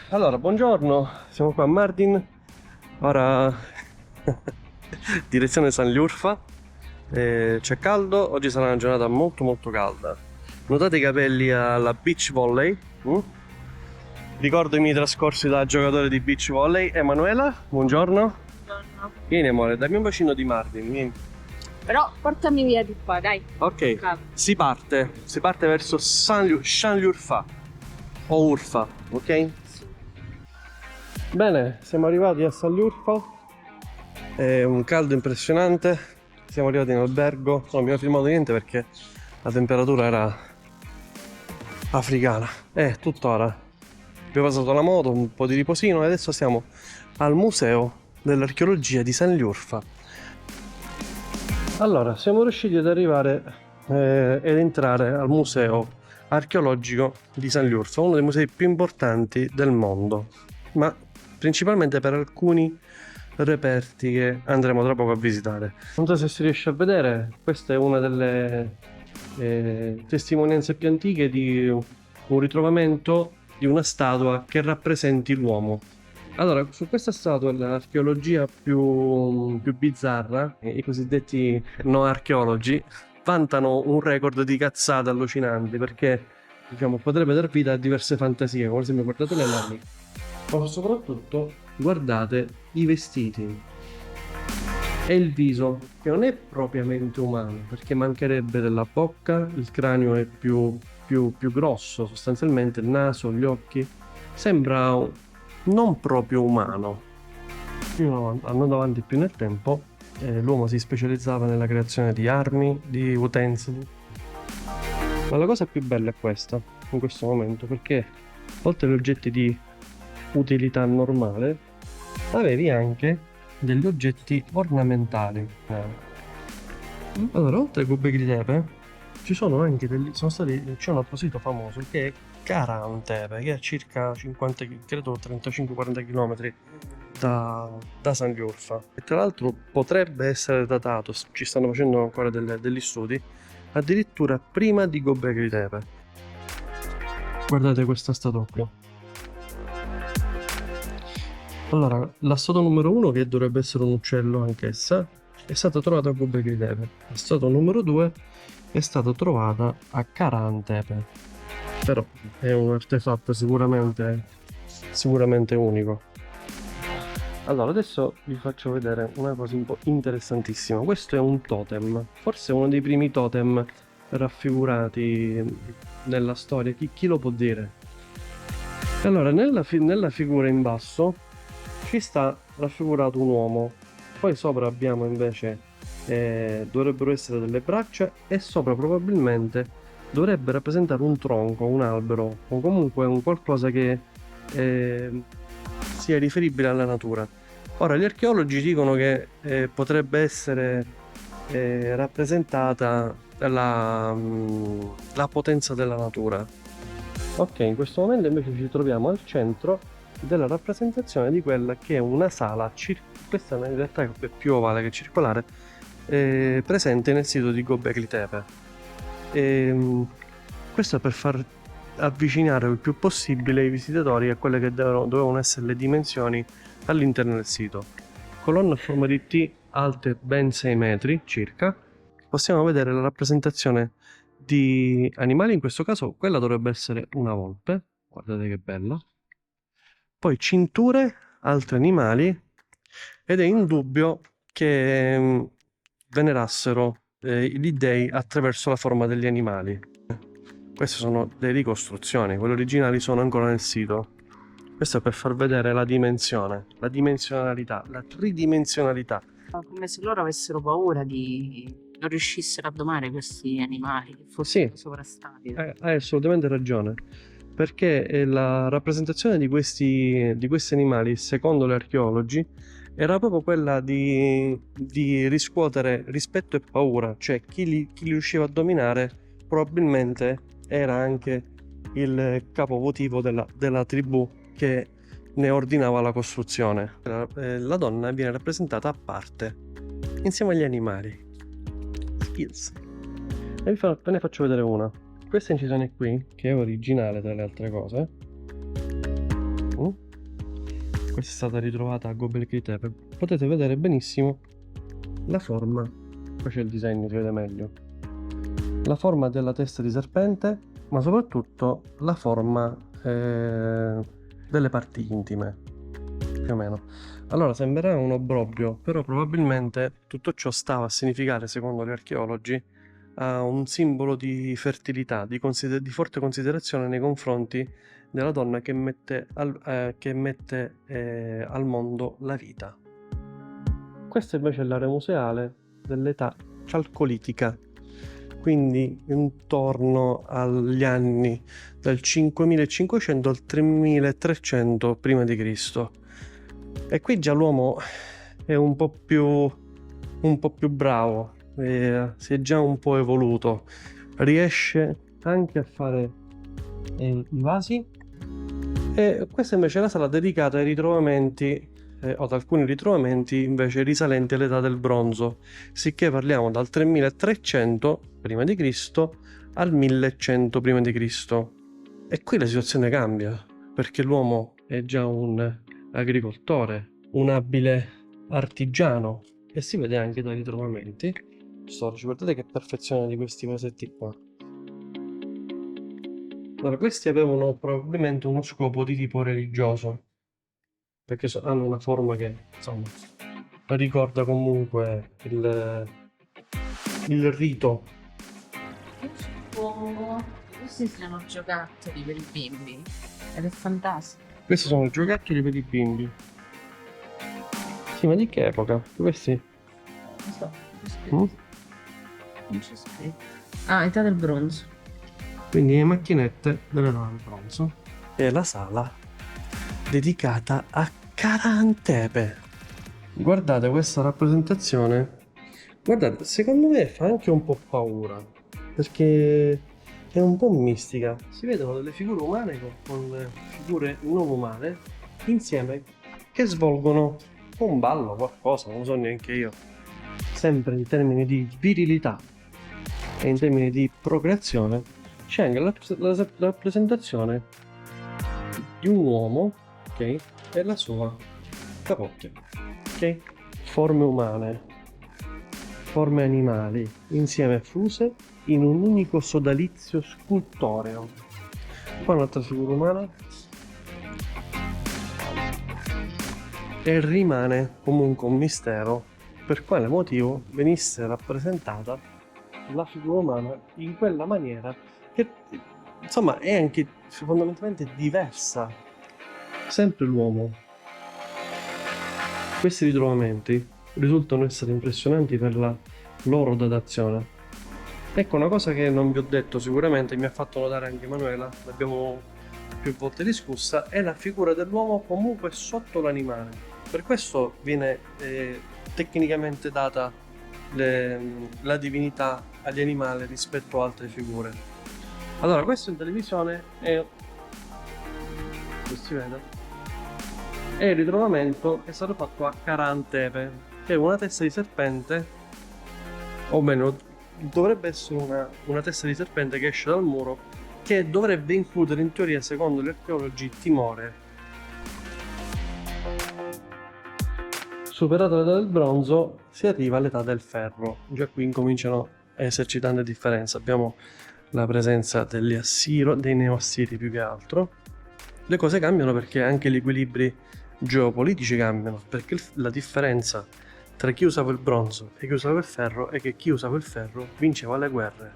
Allora, buongiorno, siamo qua a Mardin, ora direzione San Liurfa. C'è caldo, oggi sarà una giornata molto molto calda. Notate i capelli alla beach volley? mm? Ricordo i miei trascorsi da giocatore di beach volley. Emanuela, buongiorno. Buongiorno. Vieni amore, dammi un bacino di Mardin, vieni. Però portami via di qua, dai. Ok, Calma. si parte verso San Liurfa o Urfa, ok? Bene, siamo arrivati a San Liurfa. È un caldo impressionante. Siamo arrivati in albergo. Non abbiamo filmato niente perché la temperatura era africana. Tuttora. Abbiamo passato la moto, un po' di riposino e adesso siamo al Museo dell'Archeologia di San Liurfa. Allora, siamo riusciti ad arrivare ed entrare al Museo Archeologico di San Liurfa, uno dei musei più importanti del mondo, ma principalmente per alcuni reperti che andremo tra poco a visitare. Non so se si riesce a vedere, questa è una delle testimonianze più antiche di un ritrovamento di una statua che rappresenti l'uomo. Allora, su questa statua l'archeologia più bizzarra, i cosiddetti no archeologi, vantano un record di cazzate allucinanti perché, diciamo, potrebbe dar vita a diverse fantasie, come ad esempio guardate le mani, ma soprattutto guardate i vestiti e il viso, che non è propriamente umano, perché mancherebbe della bocca, il cranio è più grosso, sostanzialmente il naso, gli occhi, sembra non proprio umano. Andando avanti più nel tempo, l'uomo si specializzava nella creazione di armi, di utensili. Ma la cosa più bella è questa, in questo momento, perché oltre agli oggetti di utilità normale, avevi anche degli oggetti ornamentali. Allora, oltre ai Göbekli Tepe, c'è un altro sito famoso che è Karahan Tepe, che è a circa 50, credo 35-40 km da San Liurfa. E tra l'altro potrebbe essere datato, ci stanno facendo ancora degli studi, addirittura prima di Göbekli Tepe. Guardate questa statua qui. Allora, la statua numero 1, che dovrebbe essere un uccello anch'essa, è stata trovata a Göbekli Tepe. La statua numero 2 è stata trovata a Karahan Tepe. Però è un artefatto sicuramente unico. Allora, adesso vi faccio vedere una cosa un po' interessantissima. Questo è un totem, forse uno dei primi totem raffigurati nella storia. Chi lo può dire? Allora, nella figura in basso ci sta raffigurato un uomo, poi sopra abbiamo invece dovrebbero essere delle braccia e sopra probabilmente dovrebbe rappresentare un tronco, un albero o comunque un qualcosa che sia riferibile alla natura. Ora gli archeologi dicono che potrebbe essere rappresentata la potenza della natura. Ok, in questo momento invece ci troviamo al centro della rappresentazione di quella che è una sala, questa in realtà è più ovale che circolare, presente nel sito di Göbekli Tepe. Questo è per far avvicinare il più possibile i visitatori a quelle che dovevano essere le dimensioni all'interno del sito. Colonne a forma di T alte ben 6 metri circa. Possiamo vedere la rappresentazione di animali, in questo caso quella dovrebbe essere una volpe, guardate che bella. Poi cinture, altri animali, ed è indubbio che venerassero gli dei attraverso la forma degli animali. Queste sono le ricostruzioni, quelle originali sono ancora nel sito. Questo è per far vedere la dimensione, la dimensionalità, la tridimensionalità. Come se loro avessero paura di non riuscissero a domare questi animali, che Sì, fossero sovrastati. hai assolutamente ragione, perché la rappresentazione di questi animali, secondo gli archeologi, era proprio quella di riscuotere rispetto e paura, cioè chi li riusciva a dominare probabilmente era anche il capo votivo della tribù che ne ordinava la costruzione. La donna viene rappresentata a parte, insieme agli animali. Skills. E ve ne faccio vedere una. Questa incisione qui, che è originale tra le altre cose, Questa è stata ritrovata a Göbekli Tepe. Potete vedere benissimo la forma, qua c'è il disegno, si vede meglio, la forma della testa di serpente, ma soprattutto la forma delle parti intime, più o meno. Allora sembrerà un obbrobrio, però probabilmente tutto ciò stava a significare, secondo gli archeologi, a un simbolo di fertilità, di forte considerazione nei confronti della donna che mette al mondo la vita. Questa invece è l'area museale dell'età cialcolitica, quindi intorno agli anni dal 5500 al 3300 prima di Cristo. E qui già l'uomo è un po' più bravo, si è già un po' evoluto, riesce anche a fare i vasi. E questa invece è la sala dedicata ai ritrovamenti o ad alcuni ritrovamenti invece risalenti all'età del bronzo, sicché parliamo dal 3300 prima di Cristo al 1100 prima di Cristo. E qui la situazione cambia, perché l'uomo è già un agricoltore, un abile artigiano, e si vede anche dai ritrovamenti storici. Guardate che perfezione di questi vasetti qua. Allora, questi avevano probabilmente uno scopo di tipo religioso, perché hanno una forma che, insomma, ricorda comunque il rito. Questi sono giocattoli per i bimbi ed è fantastico. Questi sono giocattoli per i bimbi. Sì, ma di che epoca? Questi? Non so, non c'è scritto. Ah, età del bronzo. Quindi le macchinette dell'età del bronzo. E la sala dedicata a Karantepe. Guardate questa rappresentazione. Guardate, secondo me fa anche un po' paura, perché è un po' mistica. Si vedono delle figure umane con figure non umane insieme che svolgono un ballo, qualcosa, non lo so neanche io. Sempre in termini di virilità e in termini di procreazione c'è anche la rappresentazione di un uomo, ok, e la sua capocchia, ok? Forme umane, forme animali, insieme fuse in un unico sodalizio scultoreo. Qua un'altra figura umana. E rimane comunque un mistero per quale motivo venisse rappresentata la figura umana in quella maniera che, insomma, è anche fondamentalmente diversa. Sempre l'uomo. Questi ritrovamenti risultano essere impressionanti per la loro datazione. Ecco, una cosa che non vi ho detto sicuramente, mi ha fatto notare anche Manuela, l'abbiamo più volte discussa, è la figura dell'uomo comunque sotto l'animale. Per questo viene tecnicamente data la divinità agli animali rispetto a altre figure. Allora, questo in televisione è, si vede, è il ritrovamento che è stato fatto a Karantepe, che è una testa di serpente, o meglio, dovrebbe essere una testa di serpente che esce dal muro, che dovrebbe includere in teoria, secondo gli archeologi, Timore. Superata l'età del bronzo si arriva all'età del ferro. Già qui incominciano a esserci tante differenze. Abbiamo la presenza degli Assiro, dei Neoassiri più che altro. Le cose cambiano perché anche gli equilibri geopolitici cambiano, perché la differenza tra chi usava il bronzo e chi usava il ferro è che chi usava il ferro vinceva le guerre.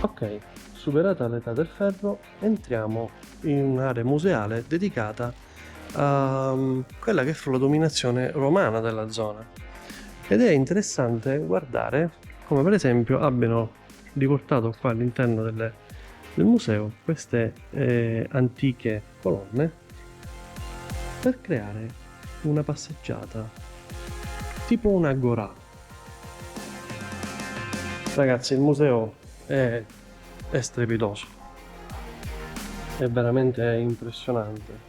Ok, superata l'età del ferro entriamo in un'area museale dedicata a quella che fu la dominazione romana della zona, ed è interessante guardare come per esempio abbiano riportato qua all'interno del museo queste antiche colonne per creare una passeggiata tipo un agorà. Ragazzi, il museo è strepitoso, è veramente impressionante.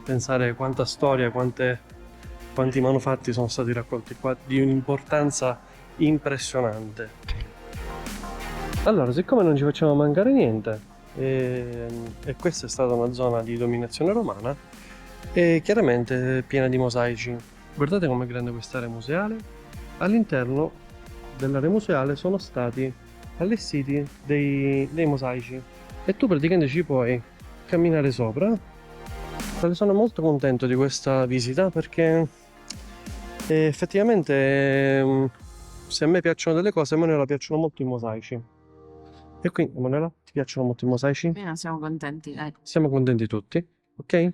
Pensare quanta storia, quanti manufatti sono stati raccolti qua di un'importanza impressionante. Allora, siccome non ci facciamo mancare niente, e questa è stata una zona di dominazione romana e chiaramente piena di mosaici. Guardate com'è grande quest'area museale. All'interno dell'area museale sono stati allestiti dei mosaici e tu praticamente ci puoi camminare sopra. Sono molto contento di questa visita perché effettivamente se a me piacciono delle cose, a Manuela piacciono molto i mosaici. E quindi, Manuela, ti piacciono molto i mosaici? Bene, siamo contenti, dai. Siamo contenti tutti, ok?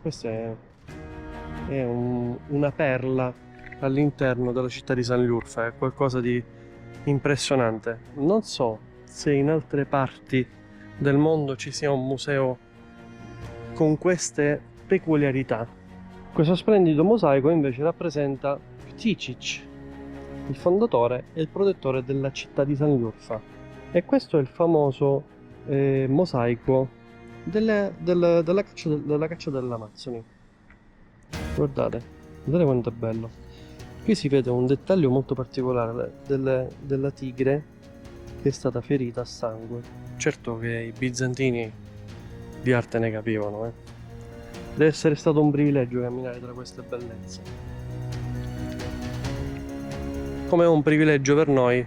Questa è una perla all'interno della città di San Liurfa, è qualcosa di impressionante. Non so se in altre parti del mondo ci sia un museo con queste peculiarità. Questo splendido mosaico invece rappresenta Pticic, il fondatore e il protettore della città di San Liurfa. E questo è il famoso mosaico della caccia dell'Amazzoni. Guardate quanto è bello. Qui si vede un dettaglio molto particolare della tigre che è stata ferita a sangue. Certo che i bizantini di arte ne capivano, Deve essere stato un privilegio camminare tra queste bellezze. Come è un privilegio per noi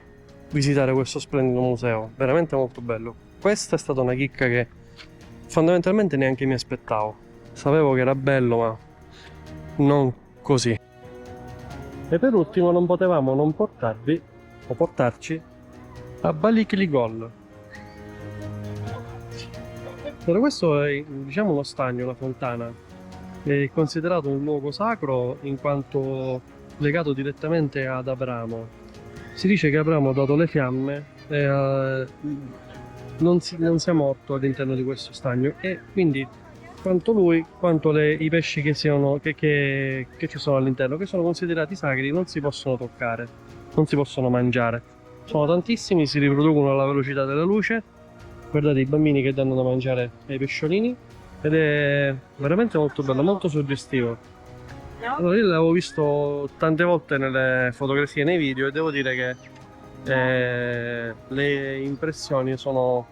visitare questo splendido museo, veramente molto bello. Questa è stata una chicca che fondamentalmente neanche mi aspettavo. Sapevo che era bello, ma non così. E per ultimo non potevamo non portarvi o portarci a Balikli Gol. Però questo è, diciamo, uno stagno, una fontana. È considerato un luogo sacro in quanto legato direttamente ad Abramo. Si dice che Abramo ha dato le fiamme e non si è morto all'interno di questo stagno e quindi quanto lui quanto i pesci che ci sono all'interno, che sono considerati sacri, non si possono toccare, non si possono mangiare. Sono tantissimi, si riproducono alla velocità della luce. Guardate i bambini che danno da mangiare ai pesciolini ed è veramente molto bello, molto suggestivo. Allora, io l'avevo visto tante volte nelle fotografie e nei video e devo dire che le impressioni sono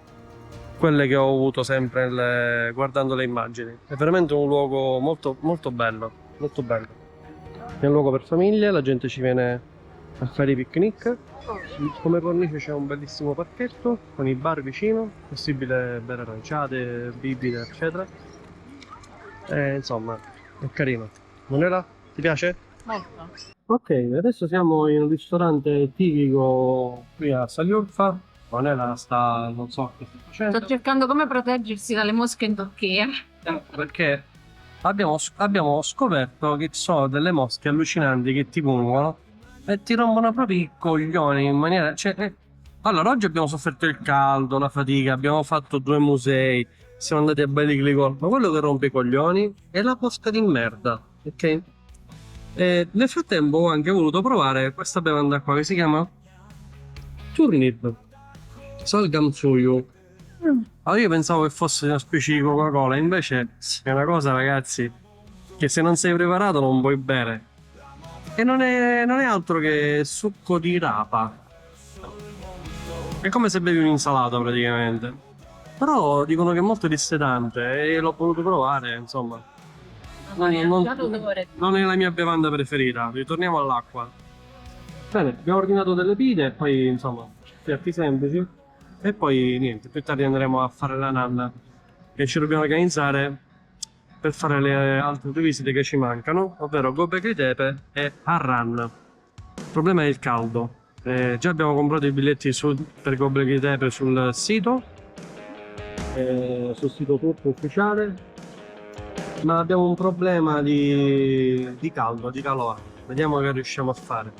quelle che ho avuto sempre guardando le immagini. È veramente un luogo molto, molto bello, molto bello. È un luogo per famiglie, la gente ci viene a fare i picnic. Come cornice c'è un bellissimo parchetto con i bar vicino, possibile bere aranciate, bibite, eccetera. E, insomma, è carino. Manuela, ti piace? Molto. Ok, adesso siamo in un ristorante tipico qui a Saliurfa. Manuela sta, non so che sta facendo. Sto cercando come proteggersi dalle mosche in Turchia. Perché abbiamo scoperto che ci sono delle mosche allucinanti che ti pungono e ti rompono proprio i coglioni in maniera... Allora, oggi abbiamo sofferto il caldo, la fatica, abbiamo fatto 2 musei, siamo andati a Balikli Gol, ma quello che rompe i coglioni è la mosca di merda, ok? E nel frattempo ho anche voluto provare questa bevanda qua che si chiama Turnip Salgam Suyu. Allora io pensavo che fosse una specie di Coca-Cola, invece è una cosa, ragazzi, che se non sei preparato non puoi bere. E non è altro che succo di rapa. È come se bevi un'insalata praticamente. Però dicono che è molto dissetante e l'ho voluto provare, insomma. Non è la mia bevanda preferita. Ritorniamo all'acqua. Bene, abbiamo ordinato delle pide e poi, insomma, piatti semplici. E poi niente, più tardi andremo a fare la nanna. E ci dobbiamo organizzare per fare le altre 2 visite che ci mancano, ovvero Göbekli Tepe e Harran. Il problema è il caldo. Già abbiamo comprato i biglietti per Göbekli Tepe sul sito turco ufficiale, ma abbiamo un problema di caldo, di calore. Vediamo che riusciamo a fare.